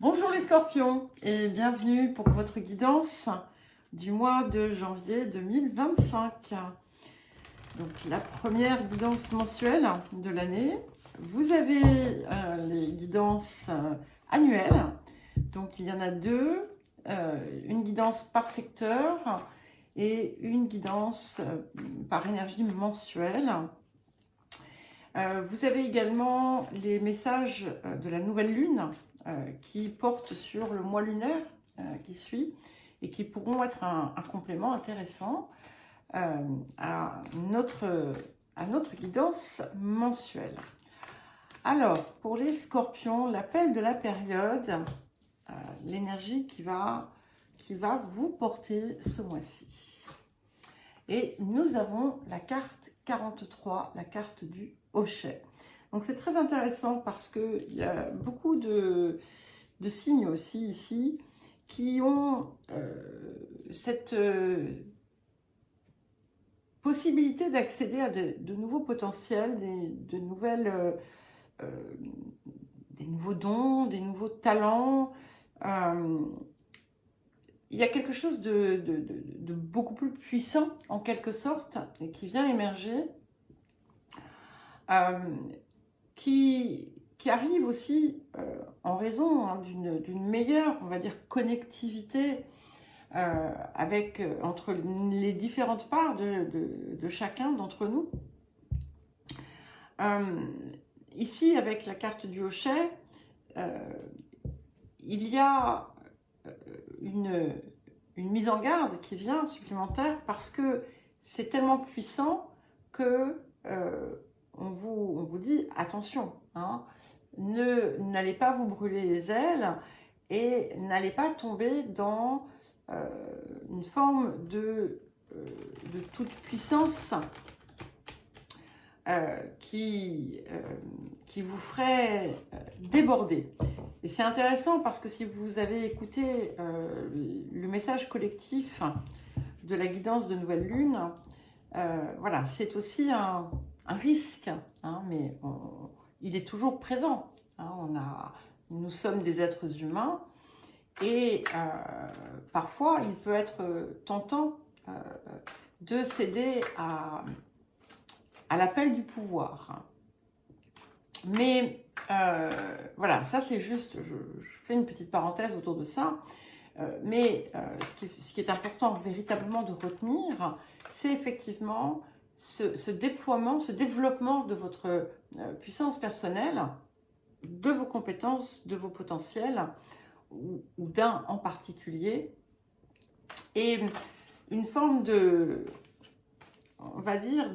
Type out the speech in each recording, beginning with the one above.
Bonjour les scorpions et bienvenue pour votre guidance du mois de janvier 2025. Donc la première guidance mensuelle de l'année. Vous avez les guidances annuelles. Donc il y en a deux, une guidance par secteur et une guidance par énergie mensuelle. Vous avez également les messages de la nouvelle lune qui portent sur le mois lunaire qui suit et qui pourront être un complément intéressant à notre guidance mensuelle. Alors, pour les scorpions, l'appel de la période, l'énergie qui va vous porter ce mois-ci. Et nous avons la carte 43, la carte du hochet. Donc c'est très intéressant parce qu'il y a beaucoup de signes aussi ici qui ont cette possibilité d'accéder à de nouveaux potentiels, des nouveaux dons, des nouveaux talents. Il y a quelque chose de beaucoup plus puissant en quelque sorte et qui vient émerger, qui arrive aussi en raison d'une meilleure, on va dire, connectivité entre les différentes parts de chacun d'entre nous. Ici, avec la carte du hochet, il y a une mise en garde qui vient supplémentaire parce que c'est tellement puissant que on vous dit attention, hein, n'allez pas vous brûler les ailes et n'allez pas tomber dans une forme de toute puissance qui vous ferait déborder. Et c'est intéressant parce que si vous avez écouté le message collectif de la guidance de Nouvelle Lune, voilà, c'est aussi un risque, hein, mais il est toujours présent. Hein, nous sommes des êtres humains et parfois il peut être tentant de céder à l'appel du pouvoir. Mais voilà, ça c'est juste, je fais une petite parenthèse autour de ça, mais ce qui est important véritablement de retenir, c'est effectivement ce déploiement, ce développement de votre puissance personnelle, de vos compétences, de vos potentiels, ou d'un en particulier, et une forme de, on va dire,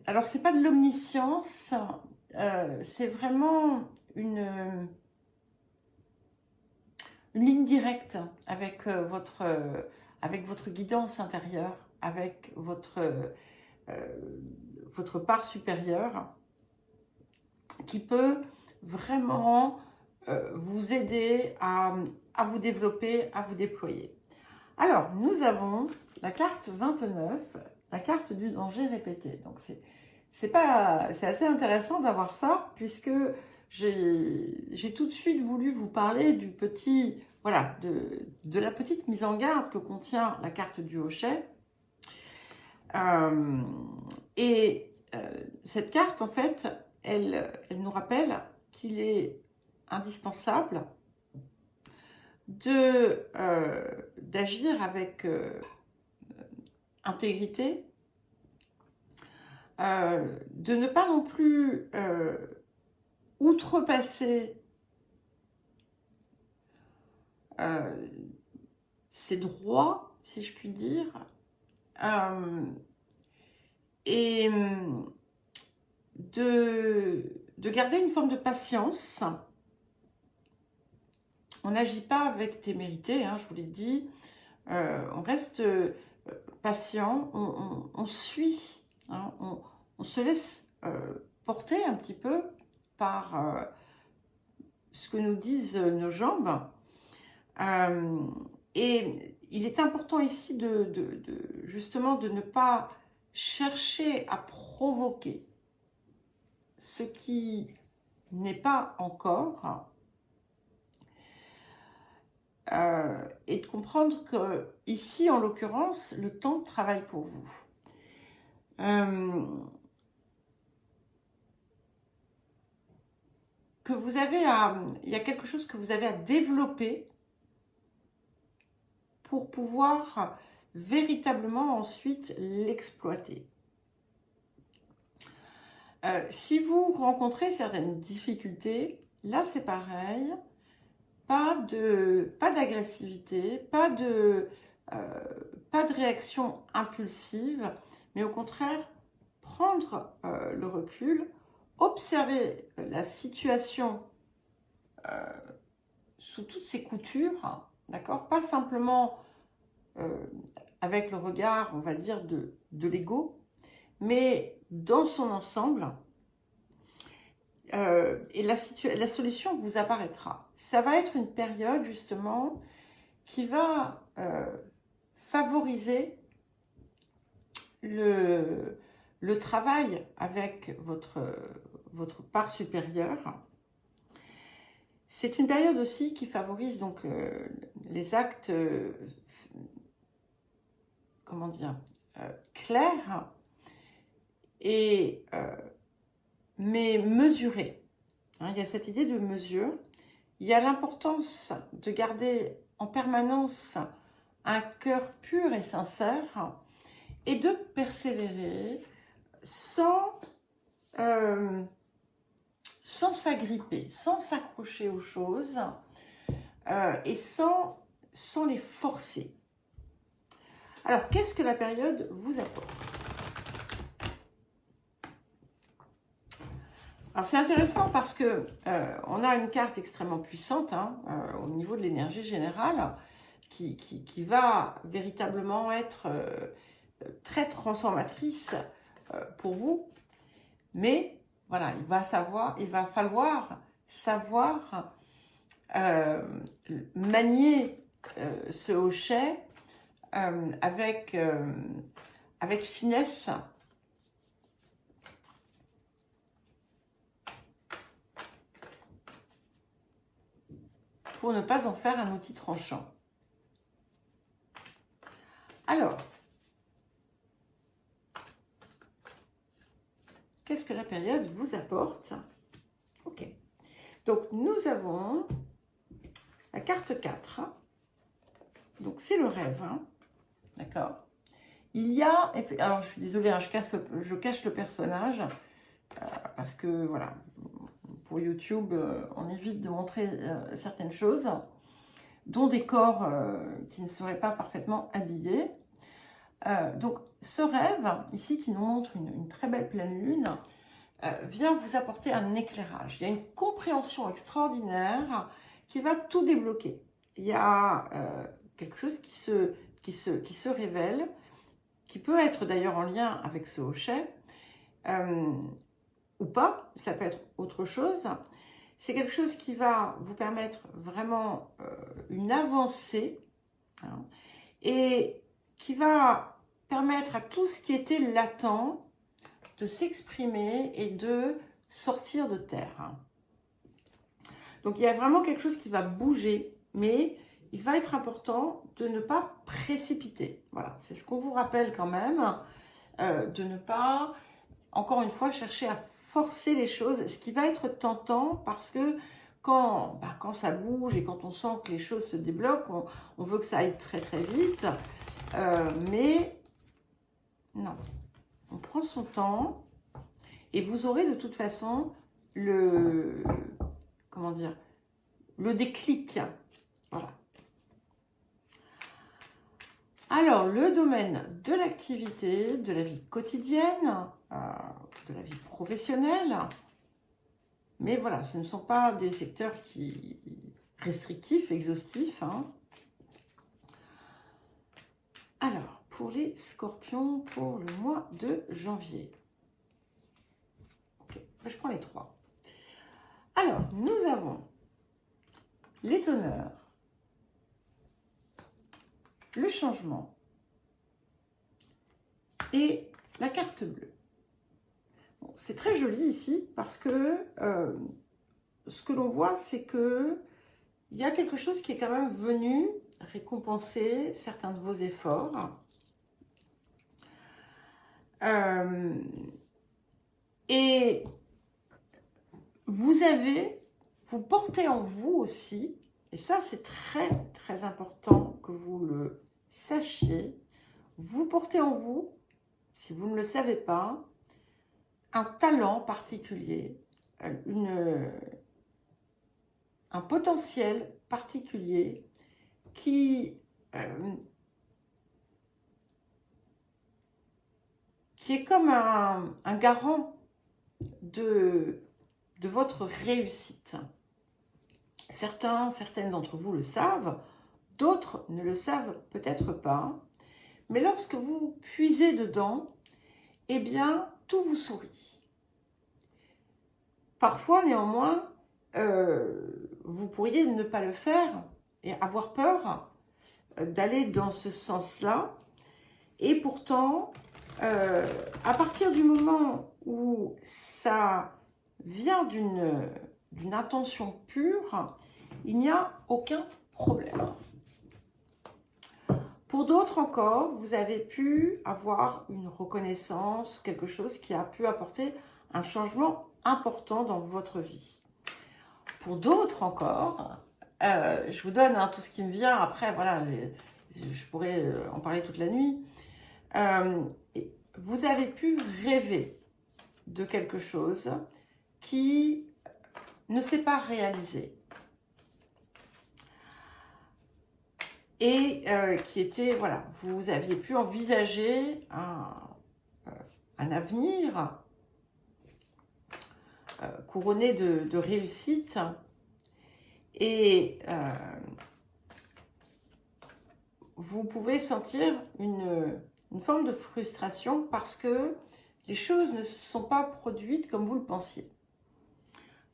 alors c'est pas de l'omniscience, c'est vraiment une ligne directe avec votre guidance intérieure, avec votre part supérieure, qui peut vraiment vous aider à vous développer, à vous déployer. Alors, nous avons la carte 29, la carte du danger répété. Donc, c'est assez intéressant d'avoir ça, puisque j'ai tout de suite voulu vous parler du petit, voilà, de la petite mise en garde que contient la carte du hochet. Cette carte, en fait, elle nous rappelle qu'il est indispensable d'agir avec intégrité, de ne pas non plus outrepasser ses droits, si je puis dire, et de garder une forme de patience. On n'agit pas avec témérité, hein, je vous l'ai dit, on reste patient, on suit, hein, on se laisse porter un petit peu par ce que nous disent nos jambes. Et il est important ici justement de ne pas chercher à provoquer. ce qui n'est pas encore, et de comprendre que ici, en l'occurrence, le temps travaille pour vous. Que vous avez il y a quelque chose que vous avez à développer pour pouvoir véritablement ensuite l'exploiter. Si vous rencontrez certaines difficultés, là c'est pareil, pas d'agressivité, pas de réaction impulsive, mais au contraire, prendre le recul, observer la situation sous toutes ses coutures, d'accord? Pas simplement avec le regard, on va dire, de l'ego, mais dans son ensemble, et la solution vous apparaîtra. Ça va être une période, justement, qui va favoriser le travail avec votre part supérieure. C'est une période aussi qui favorise donc les actes, comment dire, clairs, et mais mesurés. Hein, il y a cette idée de mesure. Il y a l'importance de garder en permanence un cœur pur et sincère et de persévérer sans s'agripper, sans s'accrocher aux choses et sans les forcer. Alors, qu'est-ce que la période vous apporte? Alors, c'est intéressant parce que on a une carte extrêmement puissante au niveau de l'énergie générale qui va véritablement être très transformatrice pour vous. Mais voilà, il va falloir savoir manier ce hochet avec finesse. Pour ne pas en faire un outil tranchant. Alors, qu'est-ce que la période vous apporte? Ok. Donc, nous avons la carte 4. Donc, c'est le rêve. D'accord? Il y a... Alors, je suis désolée, je cache le personnage. Parce que, voilà, pour YouTube, on évite de montrer certaines choses, dont des corps qui ne seraient pas parfaitement habillés. Donc, ce rêve, ici, qui nous montre une très belle pleine lune, vient vous apporter un éclairage. Il y a une compréhension extraordinaire qui va tout débloquer. Il y a quelque chose qui se révèle, qui peut être d'ailleurs en lien avec ce hochet, ou pas, ça peut être autre chose. C'est quelque chose qui va vous permettre vraiment une avancée, et qui va permettre à tout ce qui était latent de s'exprimer et de sortir de terre. Donc il y a vraiment quelque chose qui va bouger, mais il va être important de ne pas précipiter. Voilà, c'est ce qu'on vous rappelle quand même, de ne pas, encore une fois, chercher à forcer les choses, ce qui va être tentant parce que quand ça bouge et quand on sent que les choses se débloquent, on veut que ça aille très très vite, mais non, on prend son temps et vous aurez de toute façon le déclic. Voilà. Alors, le domaine de l'activité, de la vie quotidienne, de la vie professionnelle, mais voilà, ce ne sont pas des secteurs restrictifs, exhaustifs. Alors, pour les scorpions, pour le mois de janvier. Ok, je prends les 3. Alors, nous avons les honneurs, le changement et la carte bleue. Bon, c'est très joli ici parce que ce que l'on voit, c'est que il y a quelque chose qui est quand même venu récompenser certains de vos efforts. Et vous portez en vous aussi, et ça c'est très très important que vous le sachiez, vous portez en vous, si vous ne le savez pas, un talent particulier, un potentiel particulier qui est comme un garant de votre réussite. Certaines d'entre vous le savent, d'autres ne le savent peut-être pas, mais lorsque vous puisez dedans, eh bien, tout vous sourit. Parfois, néanmoins, vous pourriez ne pas le faire et avoir peur d'aller dans ce sens-là. Et pourtant, à partir du moment où ça vient d'une intention pure, il n'y a aucun problème. Pour d'autres encore, vous avez pu avoir une reconnaissance, quelque chose qui a pu apporter un changement important dans votre vie. Pour d'autres encore, je vous donne tout ce qui me vient, après, voilà, je pourrais en parler toute la nuit. Vous avez pu rêver de quelque chose qui ne s'est pas réalisé. Et qui était, voilà, vous aviez pu envisager un avenir couronné de réussite. Et vous pouvez sentir une forme de frustration parce que les choses ne se sont pas produites comme vous le pensiez.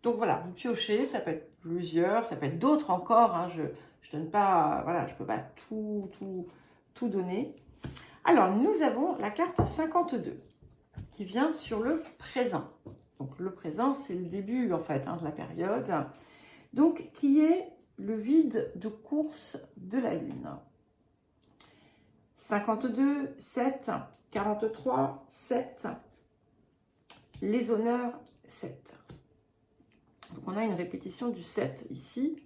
Donc voilà, vous piochez, ça peut être plusieurs, ça peut être d'autres encore, hein, je donne pas, voilà, je peux pas tout donner. Alors, nous avons la carte 52 qui vient sur le présent. Donc, le présent, c'est le début, en fait, de la période. Donc, qui est le vide de course de la Lune. 52, 7, 43, 7. Les honneurs, 7. Donc, on a une répétition du 7 ici.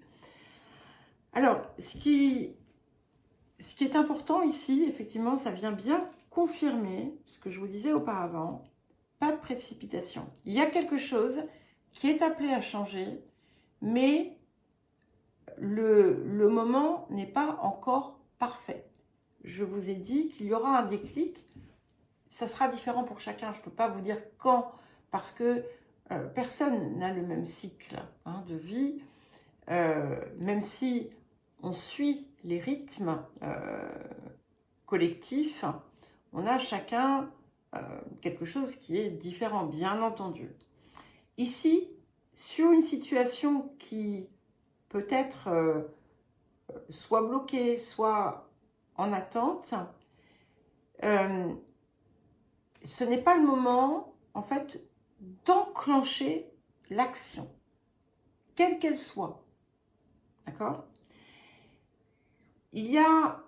Alors, ce qui est important ici, effectivement, ça vient bien confirmer ce que je vous disais auparavant. Pas de précipitation. Il y a quelque chose qui est appelé à changer, mais le moment n'est pas encore parfait. Je vous ai dit qu'il y aura un déclic. Ça sera différent pour chacun. Je ne peux pas vous dire quand, parce que personne n'a le même cycle de vie, même si on suit les rythmes collectifs, on a chacun quelque chose qui est différent, bien entendu. Ici, sur une situation qui peut-être soit bloquée, soit en attente, ce n'est pas le moment, en fait, d'enclencher l'action, quelle qu'elle soit. D'accord ? Il y a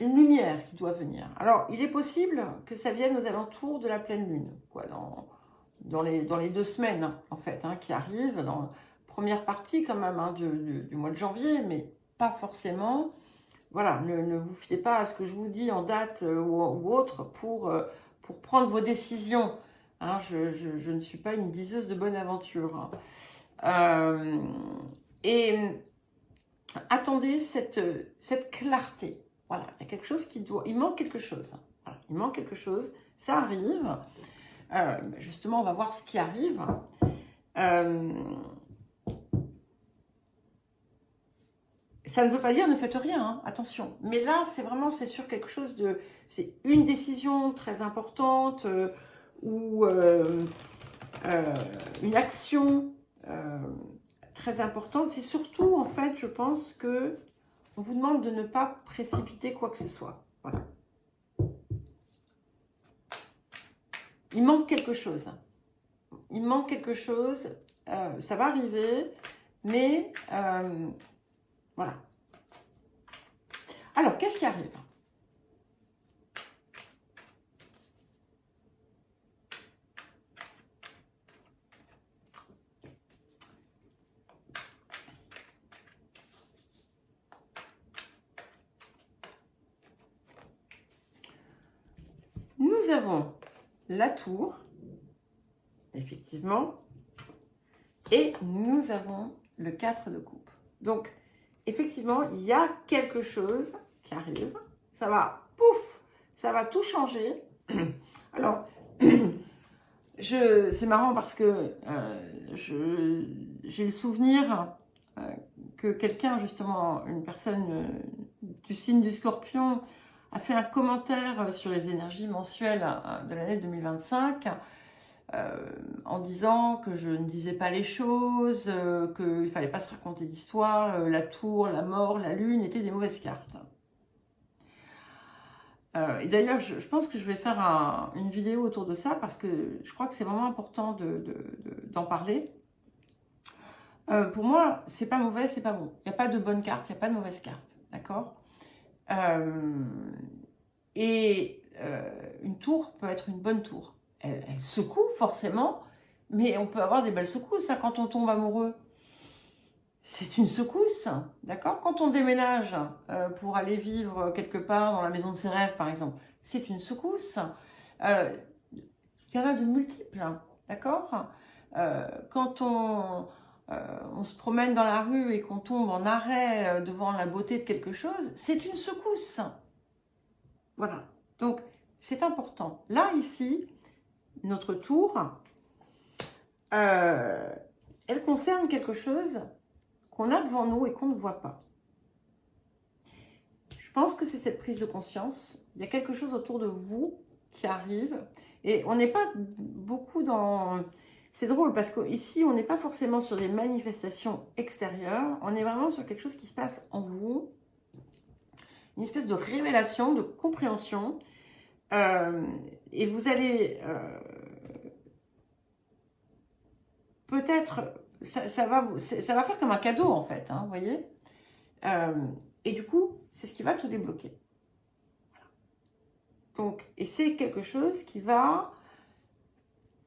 une lumière qui doit venir. Alors, il est possible que ça vienne aux alentours de la pleine lune, quoi, dans les 2 semaines, en fait, qui arrivent, dans la première partie quand même du mois de janvier, mais pas forcément. Voilà, ne vous fiez pas à ce que je vous dis en date ou autre pour prendre vos décisions. Je ne suis pas une diseuse de bonne aventure. Et attendez cette clarté. Voilà, il y a quelque chose il manque quelque chose. Voilà, il manque quelque chose, ça arrive. Justement, on va voir ce qui arrive. Ça ne veut pas dire ne faites rien, attention. Mais là, c'est sur quelque chose c'est une décision très importante ou une action très importante. C'est surtout, en fait, je pense que on vous demande de ne pas précipiter quoi que ce soit. Voilà. il manque quelque chose. Il manque quelque chose, ça va arriver, mais voilà. Alors, qu'est-ce qui arrive? Nous avons la tour, effectivement, et nous avons le 4 de coupe. Donc, effectivement, il y a quelque chose qui arrive. Ça va, pouf, ça va tout changer. Alors, c'est marrant parce que j'ai le souvenir que quelqu'un, justement, une personne du signe du Scorpion, a fait un commentaire sur les énergies mensuelles de l'année 2025 en disant que je ne disais pas les choses, qu'il ne fallait pas se raconter d'histoire, la tour, la mort, la lune étaient des mauvaises cartes. Et d'ailleurs, je pense que je vais faire une vidéo autour de ça parce que je crois que c'est vraiment important d'en parler. Pour moi, c'est pas mauvais, c'est pas bon. Il n'y a pas de bonne carte, il n'y a pas de mauvaise carte. D'accord ? Une tour peut être une bonne tour. Elle secoue forcément, mais on peut avoir des belles secousses hein, quand on tombe amoureux. C'est une secousse, d'accord? Quand on déménage pour aller vivre quelque part dans la maison de ses rêves, par exemple, c'est une secousse. Il y en a de multiples, hein, d'accord? Quand on se promène dans la rue et qu'on tombe en arrêt devant la beauté de quelque chose, c'est une secousse. Voilà. Donc, c'est important. Là, ici, notre tour, elle concerne quelque chose qu'on a devant nous et qu'on ne voit pas. Je pense que c'est cette prise de conscience. Il y a quelque chose autour de vous qui arrive. Et on n'est pas beaucoup dans... C'est drôle parce qu'ici, on n'est pas forcément sur des manifestations extérieures. On est vraiment sur quelque chose qui se passe en vous. Une espèce de révélation, de compréhension. Et vous allez... peut-être... Ça va faire comme un cadeau, en fait, hein, vous voyez. Et du coup, c'est ce qui va tout débloquer. Voilà. Donc, et c'est quelque chose qui va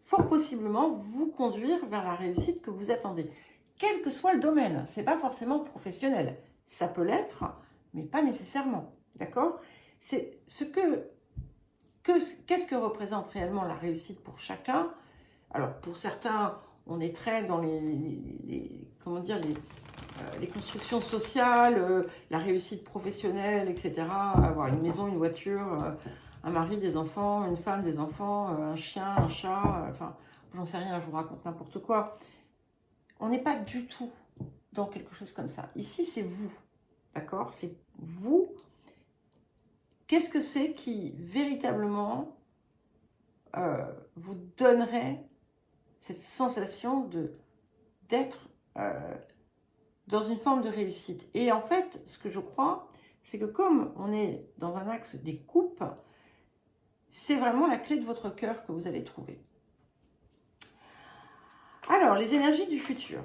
fort possiblement vous conduire vers la réussite que vous attendez. Quel que soit le domaine, c'est pas forcément professionnel. Ça peut l'être, mais pas nécessairement. D'accord ? C'est qu'est-ce que représente réellement la réussite pour chacun ? Alors, pour certains... On est très dans les constructions sociales, la réussite professionnelle, etc. Avoir une maison, une voiture, un mari, des enfants, une femme, des enfants, un chien, un chat, enfin, j'en sais rien, je vous raconte n'importe quoi. On n'est pas du tout dans quelque chose comme ça. Ici, c'est vous, d'accord ? C'est vous. Qu'est-ce que c'est qui, véritablement, vous donnerait cette sensation d'être dans une forme de réussite. Et en fait, ce que je crois, c'est que comme on est dans un axe des coupes, c'est vraiment la clé de votre cœur que vous allez trouver. Alors, les énergies du futur.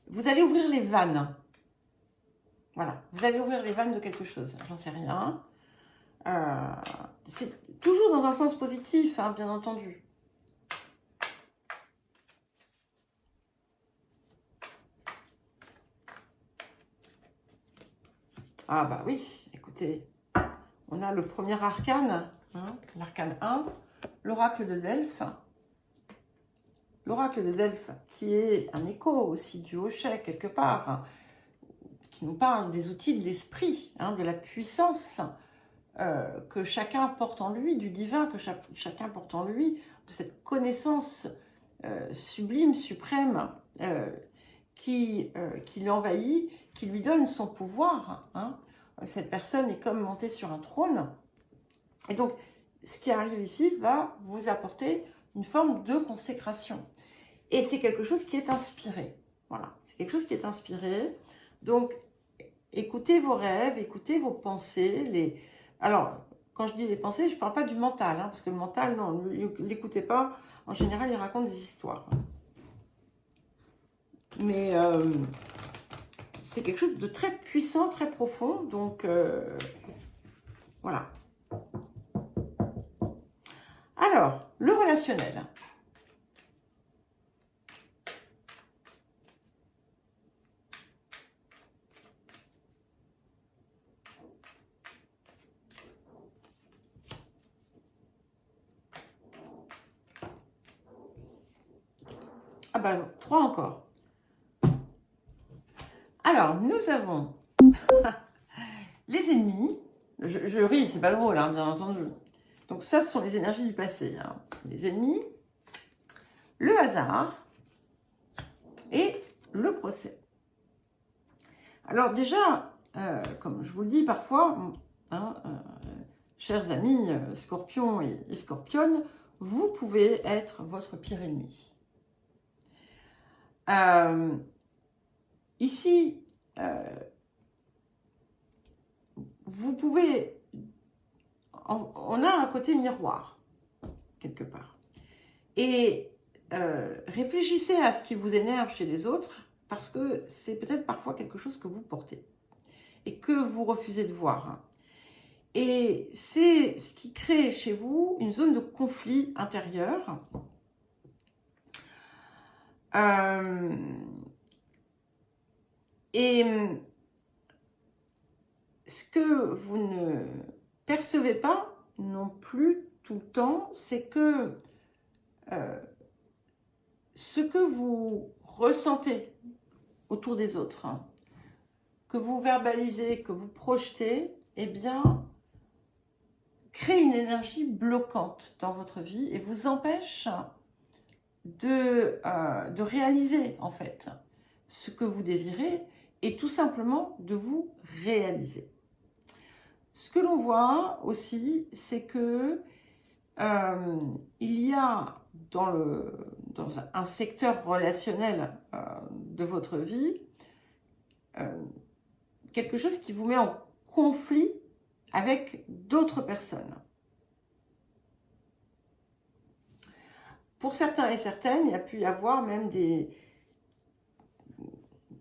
Vous allez ouvrir les vannes. Voilà, vous allez ouvrir les vannes de quelque chose, j'en sais rien. C'est toujours dans un sens positif, hein, bien entendu. Ah bah oui, écoutez, on a le premier arcane, hein, l'arcane 1, l'oracle de Delphes. L'oracle de Delphes, qui est un écho aussi du Hochet quelque part, hein, qui nous parle des outils de l'esprit, hein, de la puissance que chacun porte en lui, du divin que chacun porte en lui, de cette connaissance sublime, suprême, qui l'envahit, qui lui donne son pouvoir. Hein. Cette personne est comme montée sur un trône. Et donc, ce qui arrive ici va vous apporter une forme de consécration. Et c'est quelque chose qui est inspiré. Voilà, c'est quelque chose qui est inspiré. Donc, écoutez vos rêves, écoutez vos pensées. Alors, quand je dis les pensées, je ne parle pas du mental, hein, parce que le mental, non, ne l'écoutez pas. En général, il raconte des histoires. Mais c'est quelque chose de très puissant, très profond. Donc, voilà. Alors, le relationnel. Ah ben, 3 encore. Alors, nous avons les ennemis. Je ris, c'est pas drôle, hein, bien entendu. Donc ça, ce sont les énergies du passé. Hein. Les ennemis, le hasard et le procès. Alors déjà, comme je vous le dis parfois, hein, chers amis scorpions et scorpionnes, vous pouvez être votre pire ennemi. Ici, vous pouvez... On a un côté miroir, quelque part. Et réfléchissez à ce qui vous énerve chez les autres, parce que c'est peut-être parfois quelque chose que vous portez et que vous refusez de voir. Et c'est ce qui crée chez vous une zone de conflit intérieur. Et ce que vous ne percevez pas non plus tout le temps, c'est que ce que vous ressentez autour des autres, hein, que vous verbalisez, que vous projetez, eh bien, crée une énergie bloquante dans votre vie et vous empêche de réaliser, en fait, ce que vous désirez et tout simplement de vous réaliser. Ce que l'on voit aussi, c'est que il y a dans un secteur relationnel de votre vie quelque chose qui vous met en conflit avec d'autres personnes. Pour certains et certaines, il y a pu y avoir même des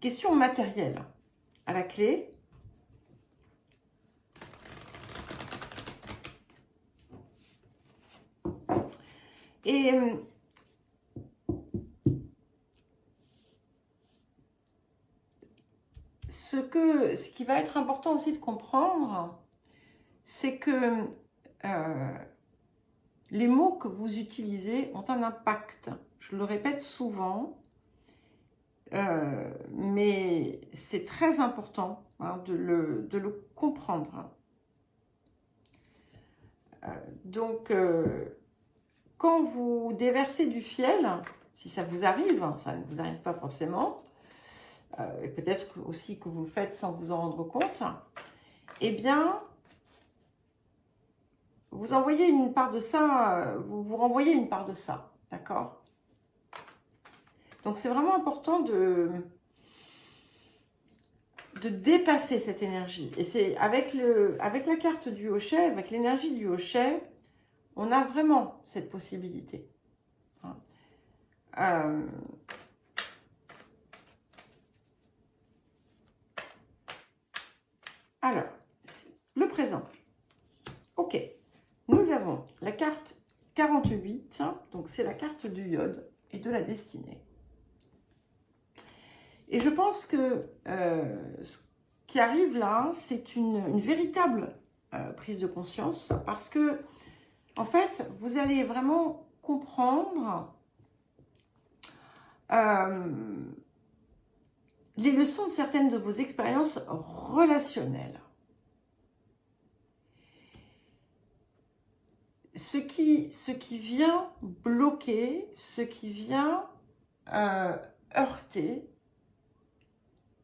questions matérielles à la clé. Et ce qui va être important aussi de comprendre, c'est que les mots que vous utilisez ont un impact. Je le répète souvent, mais c'est très important hein, de le comprendre. Donc, quand vous déversez du fiel, si ça vous arrive, ça ne vous arrive pas forcément, et peut-être aussi que vous le faites sans vous en rendre compte, eh bien, vous envoyez une part de ça, vous renvoyez une part de ça, d'accord? Donc, c'est vraiment important de dépasser cette énergie. Et c'est avec la carte du hochet, avec l'énergie du hochet, on a vraiment cette possibilité. Alors, le présent. Ok. Nous avons la carte 48, donc c'est la carte du Yod et de la destinée. Et je pense que ce qui arrive là, c'est une véritable prise de conscience parce que, en fait, vous allez vraiment comprendre les leçons de certaines de vos expériences relationnelles. Ce qui vient bloquer, ce qui vient heurter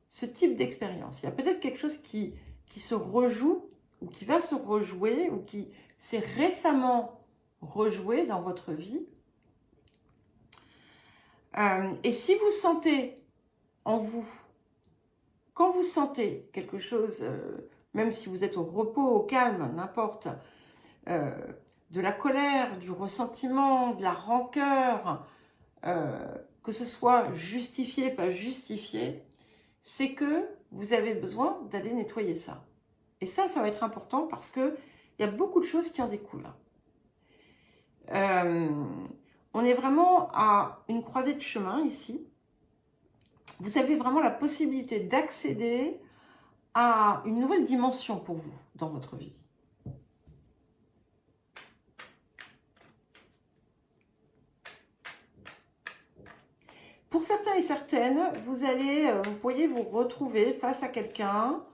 ce type d'expérience. Il y a peut-être quelque chose qui se rejoue ou qui va se rejouer ou qui s'est récemment rejoué dans votre vie. Et si vous sentez en vous quand vous sentez quelque chose, même si vous êtes au repos, au calme, n'importe, de la colère, du ressentiment, de la rancœur, que ce soit justifié, pas justifié, c'est que vous avez besoin d'aller nettoyer ça. Et ça va être important parce qu'il y a beaucoup de choses qui en découlent. On est vraiment à une croisée de chemin ici. Vous avez vraiment la possibilité d'accéder à une nouvelle dimension pour vous dans votre vie. Pour certains et certaines, vous pourriez vous retrouver face à quelqu'un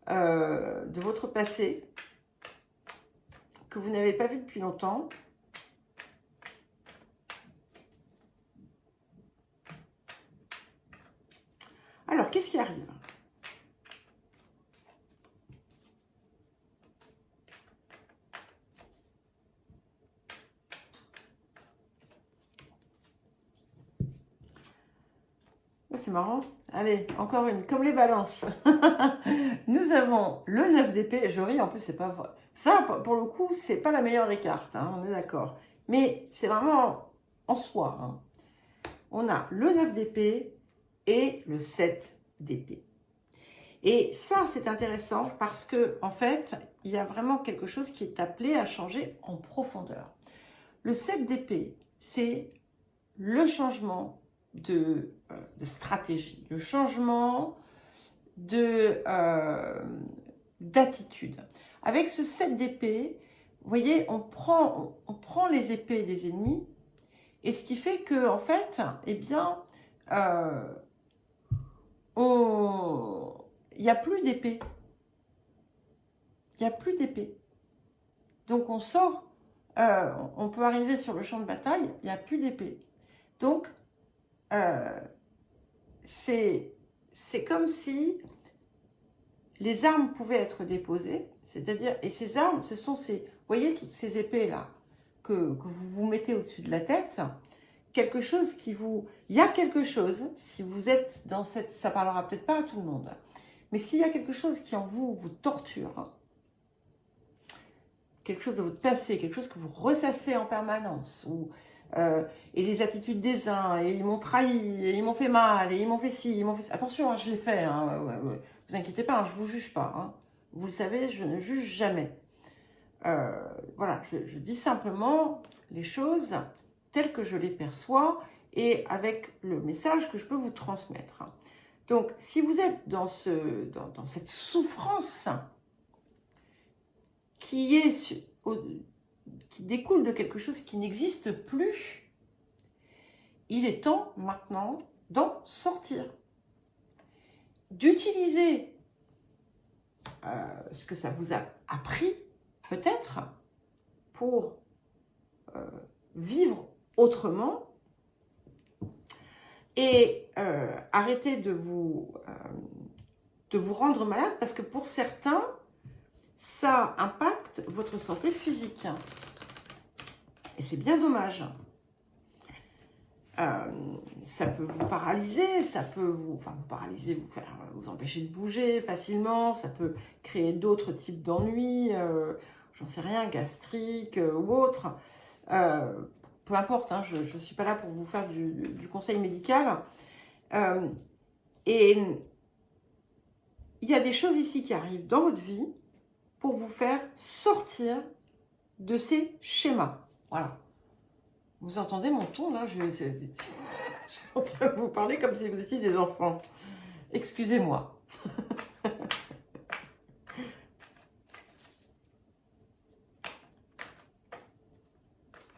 de votre passé que vous n'avez pas vu depuis longtemps. Alors, qu'est-ce qui arrive? C'est marrant. Allez, encore une, comme les balances. Nous avons le 9 d'épée. Je ris, en plus, c'est pas vrai. Ça, pour le coup, c'est pas la meilleure des cartes, hein, on est d'accord. Mais c'est vraiment en soi. Hein. On a le 9 d'épée et le 7 d'épée. Et ça, c'est intéressant parce que, en fait, il y a vraiment quelque chose qui est appelé à changer en profondeur. Le 7 d'épée, c'est le changement de stratégie, le changement d'attitude. Avec ce 7 d'épée, vous voyez, on prend les épées des ennemis, et ce qui fait que, en fait, eh bien, il n'y a plus d'épée. Il n'y a plus d'épée. Donc, on sort, on peut arriver sur le champ de bataille, il n'y a plus d'épée. Donc, c'est comme si les armes pouvaient être déposées, c'est-à-dire, et ces armes, ce sont ces, vous voyez, toutes ces épées-là, que vous vous mettez au-dessus de la tête, quelque chose qui vous... Il y a quelque chose, si vous êtes dans cette... Ça parlera peut-être pas à tout le monde, mais s'il y a quelque chose qui en vous torture, quelque chose de votre passé, quelque chose que vous ressassez en permanence, ou, et les attitudes des uns, et ils m'ont trahi, et ils m'ont fait mal, et ils m'ont fait ci, ils m'ont fait ça. Attention, hein, je l'ai fait, hein, vous inquiétez pas, hein, je ne vous juge pas. Hein. Vous le savez, je ne juge jamais. Voilà, je dis simplement les choses telles que je les perçois et avec le message que je peux vous transmettre. Donc, si vous êtes dans cette souffrance qui découle de quelque chose qui n'existe plus, il est temps maintenant d'en sortir. D'utiliser ce que ça vous a appris, peut-être, pour vivre autrement et arrêter de vous rendre malade, parce que pour certains, ça impacte votre santé physique. Et c'est bien dommage. Ça peut vous paralyser, ça peut vous paralyser, vous empêcher de bouger facilement, ça peut créer d'autres types d'ennuis, j'en sais rien, gastrique ou autre. Peu importe, hein, je ne suis pas là pour vous faire du conseil médical. Et il y a des choses ici qui arrivent dans votre vie pour vous faire sortir de ces schémas. Voilà. Vous entendez mon ton là, je suis en train de vous parler comme si vous étiez des enfants. Excusez-moi.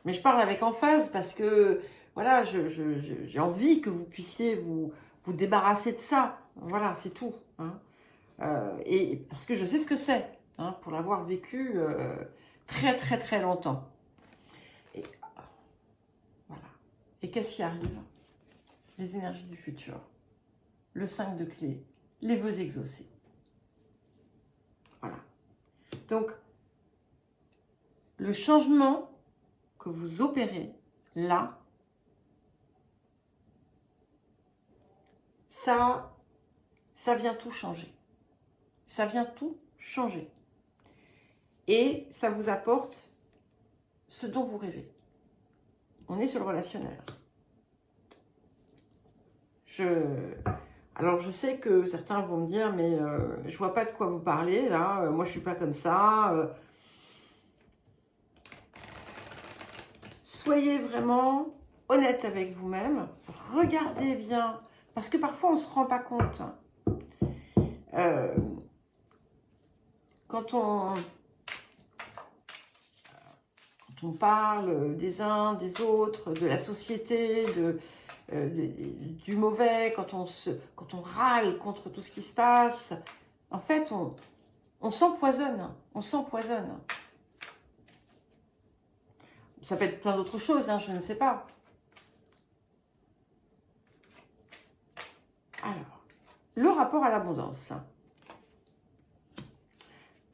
Mais je parle avec emphase parce que voilà, j'ai envie que vous puissiez vous débarrasser de ça. Voilà, c'est tout. Hein. Et parce que je sais ce que c'est, hein, pour l'avoir vécu très très très longtemps. Et voilà. Et qu'est-ce qui arrive? Les énergies du futur. Le 5 de clé. Les vœux exaucés. Voilà. Donc, le changement que vous opérez là, ça, ça vient tout changer. Ça vient tout changer. Et ça vous apporte ce dont vous rêvez. On est sur le relationnel. Alors, je sais que certains vont me dire, mais je vois pas de quoi vous parlez, là. Moi, je suis pas comme ça. Soyez vraiment honnête avec vous-même. Regardez bien. Parce que parfois, on ne se rend pas compte. Quand on parle des uns, des autres, de la société, du mauvais, quand on râle contre tout ce qui se passe, en fait, on s'empoisonne. On s'empoisonne. Ça peut être plein d'autres choses, hein, je ne sais pas. Alors, le rapport à l'abondance.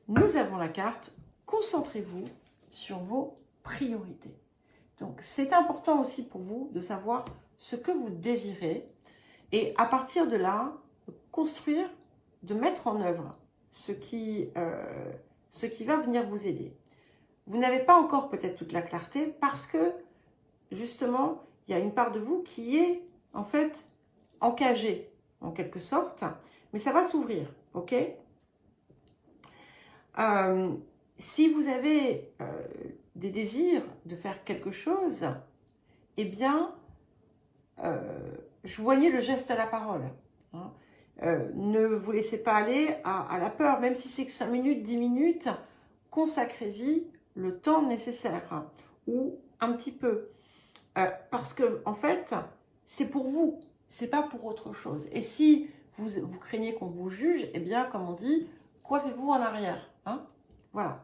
Nous avons la carte « Concentrez-vous sur vos priorités ». Donc, c'est important aussi pour vous de savoir ce que vous désirez et à partir de là, construire, de mettre en œuvre ce qui va venir vous aider. Vous n'avez pas encore peut-être toute la clarté parce que, justement, il y a une part de vous qui est, en fait, encagée, en quelque sorte, mais ça va s'ouvrir, ok ? Si vous avez des désirs de faire quelque chose, eh bien, joignez le geste à la parole. Hein. Ne vous laissez pas aller à la peur, même si c'est que 5 minutes, 10 minutes, consacrez-y le temps nécessaire, hein, ou un petit peu. Parce que, en fait, c'est pour vous, c'est pas pour autre chose. Et si vous craignez qu'on vous juge, eh bien, comme on dit, coiffez-vous en arrière. Hein, voilà.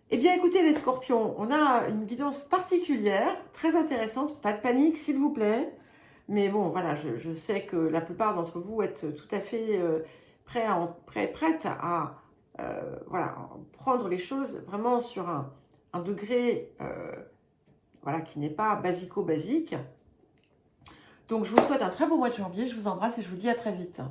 Eh bien, écoutez les scorpions, on a une guidance particulière, très intéressante. Pas de panique, s'il vous plaît. Mais bon, voilà, je sais que la plupart d'entre vous êtes tout à fait prêtes à voilà, prendre les choses vraiment sur un degré voilà, qui n'est pas basico-basique. Donc, je vous souhaite un très beau mois de janvier. Je vous embrasse et je vous dis à très vite.